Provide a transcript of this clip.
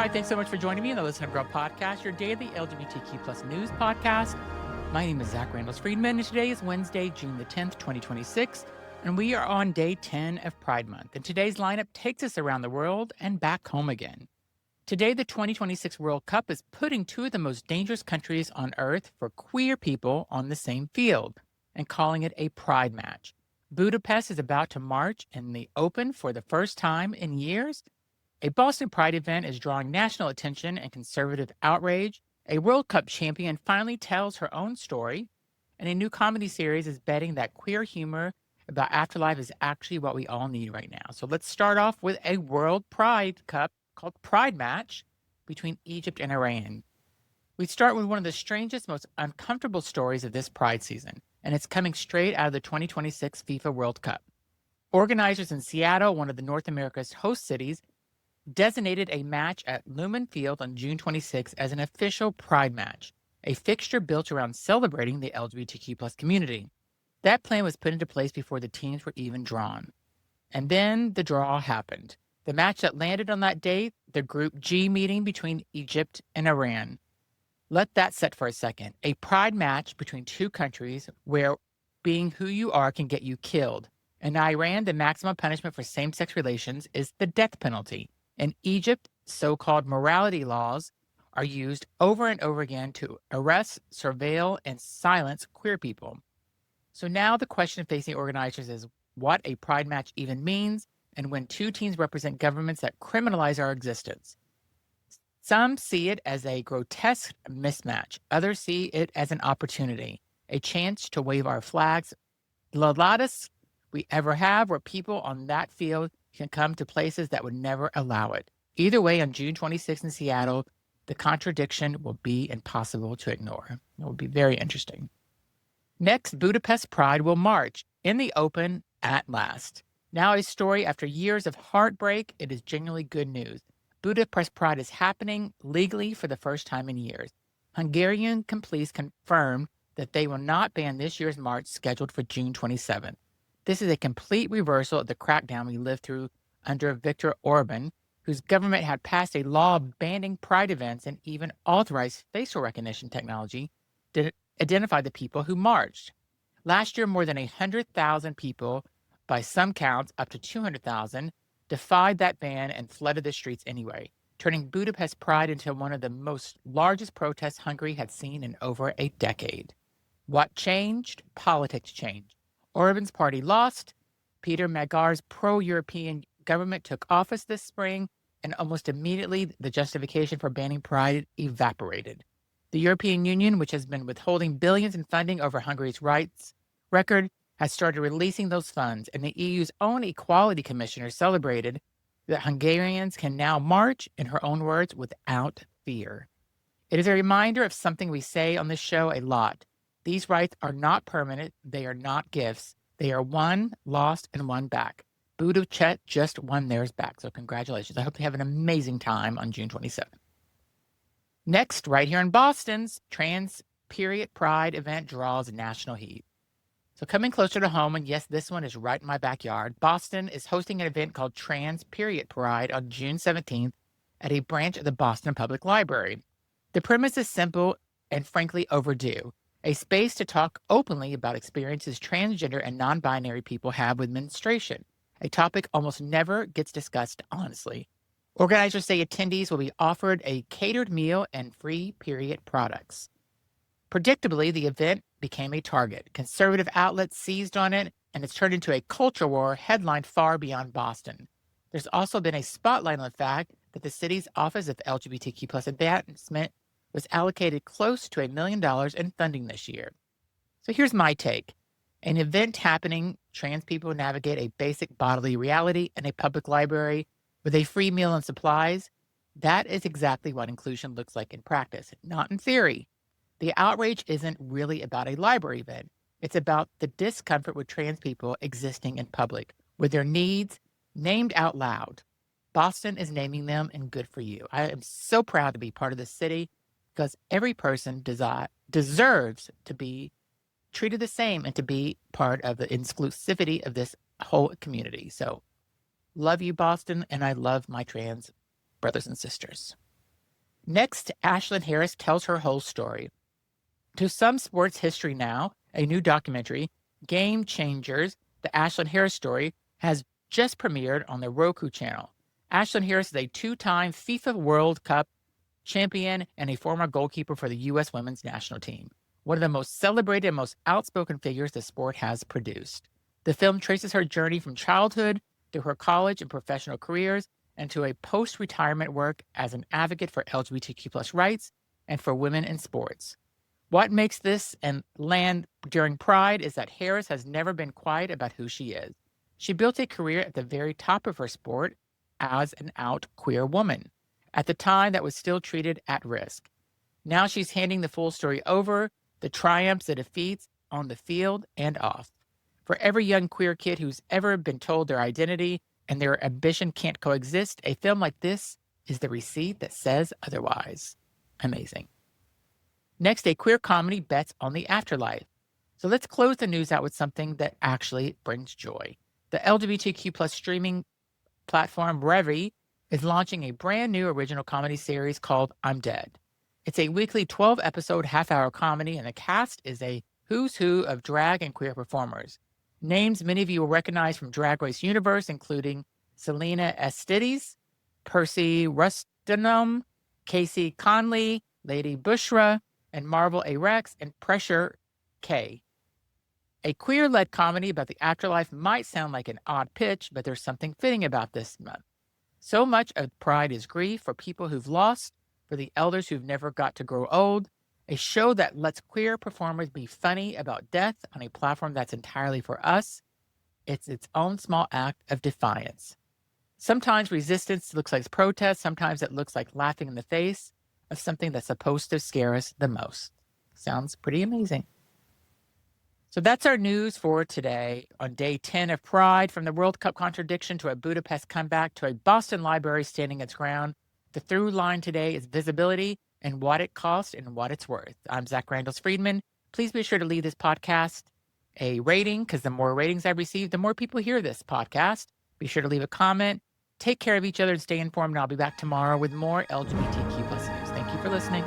Hi, thanks so much for joining me on the Listen Up Girl podcast, your daily LGBTQ plus news podcast. My name is Zach Randall-Friedman, and today is Wednesday, June the 10th, 2026, and we are on day 10 of Pride Month. And today's lineup takes us around the world and back home again. Today, the 2026 World Cup is putting two of the most dangerous countries on earth for queer people on the same field and calling it a Pride match. Budapest is about to march in the open for the first time in years. A Boston Pride event is drawing national attention and conservative outrage. A World Cup champion finally tells her own story. And a new comedy series is betting that queer humor about afterlife is actually what we all need right now. So let's start off with a World Pride Cup called Pride Match between Egypt and Iran. We start with one of the strangest, most uncomfortable stories of this Pride season, and it's coming straight out of the 2026 FIFA World Cup. Organizers in Seattle, one of the North America's host cities, designated a match at Lumen Field on June 26 as an official Pride match, a fixture built around celebrating the LGBTQ plus community. That plan was put into place before the teams were even drawn. And then the draw happened. The match that landed on that date, the Group G meeting between Egypt and Iran. Let that set for a second. A Pride match between two countries where being who you are can get you killed. In Iran, the maximum punishment for same-sex relations is the death penalty. In Egypt, so-called morality laws are used over and over again to arrest, surveil, and silence queer people. So now the question facing organizers is what a Pride match even means and when two teams represent governments that criminalize our existence. Some see it as a grotesque mismatch. Others see it as an opportunity, a chance to wave our flags, the loudest we ever have, where people on that field can come to places that would never allow it. Either way, on June 26th in Seattle, the contradiction will be impossible to ignore. It will be very interesting. Next, Budapest Pride will march in the open at last. Now a story after years of heartbreak, it is genuinely good news. Budapest Pride is happening legally for the first time in years. Hungarian police confirmed that they will not ban this year's march scheduled for June 27th. This is a complete reversal of the crackdown we lived through under Viktor Orbán, whose government had passed a law banning pride events and even authorized facial recognition technology to identify the people who marched. Last year, more than 100,000 people, by some counts up to 200,000, defied that ban and flooded the streets anyway, turning Budapest Pride into one of the most largest protests Hungary had seen in over a decade. What changed? Politics changed. Orbán's party lost. Péter Magyar's pro-European government took office this spring, and almost immediately the justification for banning Pride evaporated. The European Union, which has been withholding billions in funding over Hungary's rights record, has started releasing those funds, and the EU's own Equality Commissioner celebrated that Hungarians can now march, in her own words, without fear. It is a reminder of something we say on this show a lot. These rights are not permanent. They are not gifts. They are won, lost, and won back. Budapest just won theirs back, so congratulations. I hope they have an amazing time on June 27th. Next, right here in Boston's Trans Period Pride event draws national heat. So coming closer to home, and yes, this one is right in my backyard, Boston is hosting an event called Trans Period Pride on June 17th at a branch of the Boston Public Library. The premise is simple and frankly overdue. A space to talk openly about experiences transgender and non-binary people have with menstruation, a topic almost never gets discussed honestly. Organizers say attendees will be offered a catered meal and free period products. Predictably, the event became a target. Conservative outlets seized on it, and it's turned into a culture war headlined far beyond Boston. There's also been a spotlight on the fact that the city's Office of LGBTQ plus Advancement was allocated close to $1 million in funding this year. So here's my take. An event happening, trans people navigate a basic bodily reality in a public library with a free meal and supplies. That is exactly what inclusion looks like in practice, not in theory. The outrage isn't really about a library event. It's about the discomfort with trans people existing in public, with their needs named out loud. Boston is naming them, and good for you. I am so proud to be part of this city because every person deserves to be treated the same and to be part of the inclusivity of this whole community. So love you, Boston, and I love my trans brothers and sisters. Next, Ashlyn Harris tells her whole story. To some sports history now, a new documentary, Game Changers, the Ashlyn Harris story, has just premiered on the Roku channel. Ashlyn Harris is a two-time FIFA World Cup champion and a former goalkeeper for the U.S. women's national team, one of the most celebrated and most outspoken figures the sport has produced. The film traces her journey from childhood to her college and professional careers and to a post-retirement work as an advocate for LGBTQ+ rights and for women in sports. What makes this and land during Pride is that Harris has never been quiet about who she is. She built a career at the very top of her sport as an out queer woman, at the time that was still treated at risk. Now she's handing the full story over, the triumphs, the defeats, on the field and off. For every young queer kid who's ever been told their identity and their ambition can't coexist, a film like this is the receipt that says otherwise. Amazing. Next, a queer comedy bets on the afterlife. So let's close the news out with something that actually brings joy. The LGBTQ+ streaming platform Revy is launching a brand new original comedy series called I'm Dead. It's a weekly 12-episode half-hour comedy, and the cast is a who's who of drag and queer performers. Names many of you will recognize from Drag Race universe, including Selena Estides, Percy Rustinum, Casey Conley, Lady Bushra, and Marvel A. Rex, and Pressure K. A queer-led comedy about the afterlife might sound like an odd pitch, but there's something fitting about this month. So much of Pride is grief for people who've lost, for the elders who've never got to grow old, a show that lets queer performers be funny about death on a platform that's entirely for us. It's its own small act of defiance. Sometimes resistance looks like protest, sometimes it looks like laughing in the face of something that's supposed to scare us the most. Sounds pretty amazing. So that's our news for today on day 10 of Pride, from the World Cup contradiction to a Budapest comeback to a Boston library standing its ground. The through line today is visibility and what it costs and what it's worth. I'm Zach Randles-Friedman. Please be sure to leave this podcast a rating, because the more ratings I receive, the more people hear this podcast. Be sure to leave a comment. Take care of each other and stay informed. And I'll be back tomorrow with more LGBTQ+ news. Thank you for listening.